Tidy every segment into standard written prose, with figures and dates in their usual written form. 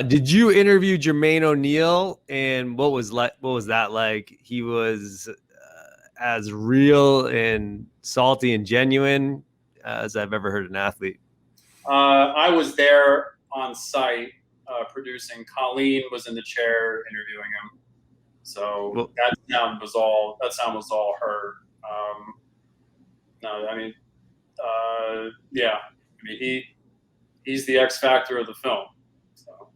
Did you interview Jermaine O'Neal, and what was that like? He was as real and salty and genuine as I've ever heard an athlete. I was there on site producing. Colleen was in the chair interviewing him, so that sound was all her. No, I mean, yeah, I mean he's the X factor of the film. So.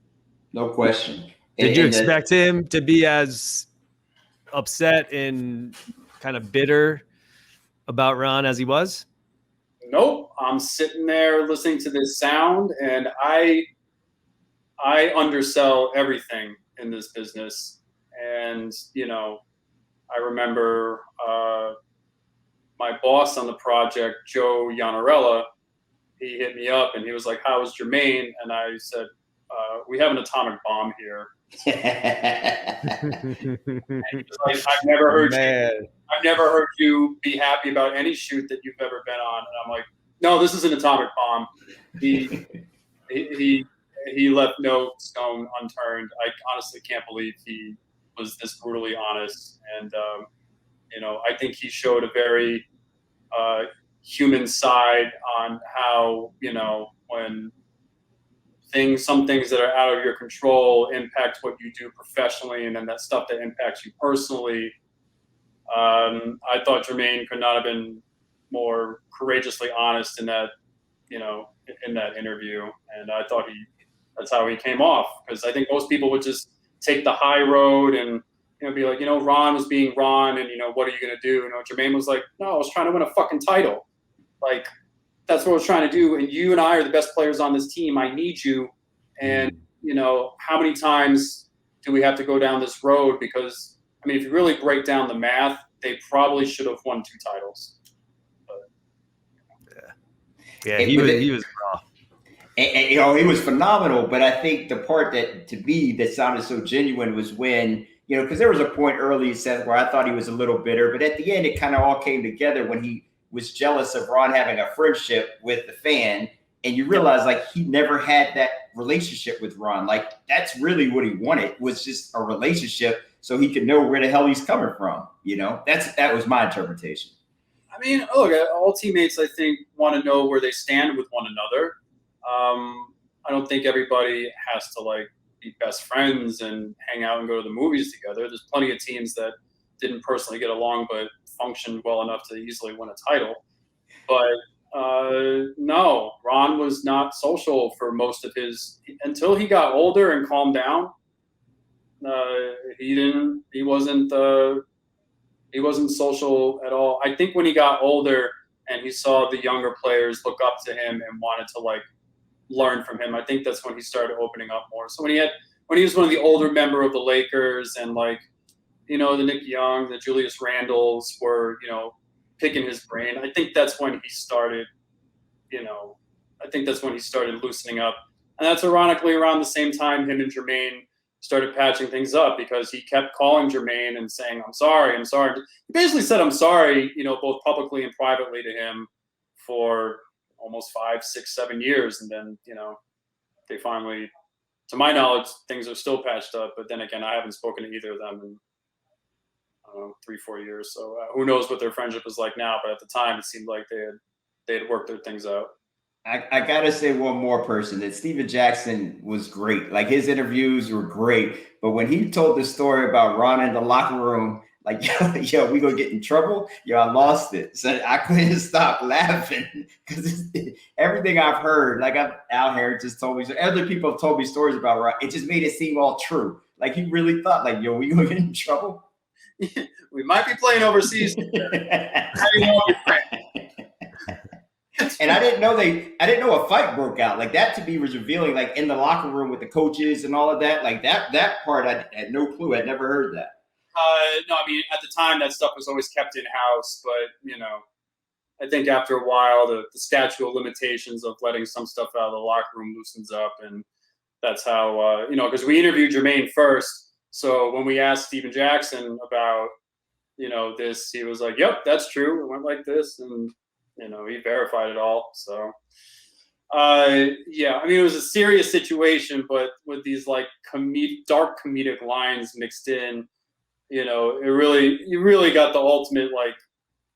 No question. Did you expect him to be as upset and kind of bitter about Ron as he was? Nope. I'm sitting there listening to this sound, and I undersell everything in this business. And, I remember my boss on the project, Joe Yanarella, he hit me up and he was like, "How is Jermaine?" And I said, "We have an atomic bomb here." And he was like, I've never heard you be happy about any shoot that you've ever been on. And I'm like, "No, this is an atomic bomb." He left no stone unturned. I honestly can't believe he was this brutally honest. And, I think he showed a very human side on how, when some things that are out of your control impact what you do professionally, and then that stuff that impacts you personally. I thought Jermaine could not have been more courageously honest in that, in that interview. And I thought that's how he came off, because I think most people would just take the high road and, be like, Ron was being Ron, and, what are you going to do? Jermaine was like, "No, I was trying to win a fucking title. Like, that's what I was trying to do. And you and I are the best players on this team. I need you. And, how many times do we have to go down this road? Because, I mean, if you really break down the math, they probably should have won 2 titles." But, yeah, he was raw. And he was phenomenal. But I think the part that sounded so genuine was when, because there was a point early, he said, where I thought he was a little bitter. But at the end, it kind of all came together when he was jealous of Ron having a friendship with the fan. And you realize, like, he never had that relationship with Ron. Like, that's really what he wanted, was just a relationship so he could know where the hell he's coming from. That was my interpretation. I mean, look, all teammates, I think, want to know where they stand with one another. I don't think everybody has to, like, be best friends and hang out and go to the movies together. There's plenty of teams that didn't personally get along but functioned well enough to easily win a title. But no, Ron was not social for most of until he got older and calmed down. He wasn't social at all. I think when he got older and he saw the younger players look up to him and wanted to, like, learn from him, I think that's when he started opening up more. So when he was one of the older member of the Lakers, and, like, the Nick Young, the Julius Randles were, picking his brain, I think that's when he started, loosening up. And that's ironically around the same time him and Jermaine started patching things up, because he kept calling Jermaine and saying, I'm sorry. He basically said, "I'm sorry," both publicly and privately to him for almost 5, 6, 7 years. And then, they finally, to my knowledge, things are still patched up. But then again, I haven't spoken to either of them in, 3, 4 years. So who knows what their friendship is like now. But at the time, it seemed like they had worked their things out. I got to say one more person, that Steven Jackson was great. Like, his interviews were great. But when he told the story about Ron in the locker room, like, yo, we gonna get in trouble. Yo, I lost it. So I couldn't stop laughing, because everything I've heard, like, Al Harris just told me, so other people have told me stories about Ron. It just made it seem all true. Like, he really thought, like, yo, we gonna get in trouble. We might be playing overseas. And I didn't know a fight broke out. Like, that to me was revealing, like, in the locker room with the coaches and all of that. Like, that part, I had no clue. I'd never heard that. No, I mean, at the time, that stuff was always kept in-house. But, I think after a while, the statute of limitations of letting some stuff out of the locker room loosens up. And that's how, because we interviewed Jermaine first. So when we asked Steven Jackson about, this, he was like, "Yep, that's true. It went like this." And, he verified it all. So Yeah, I mean, it was a serious situation, but with these like dark comedic lines mixed in, you really got the ultimate like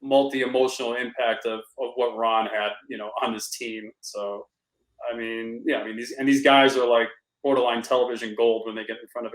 multi-emotional impact of what Ron had, on this team. So, I mean, yeah, I mean, these guys are like borderline television gold when they get in front of a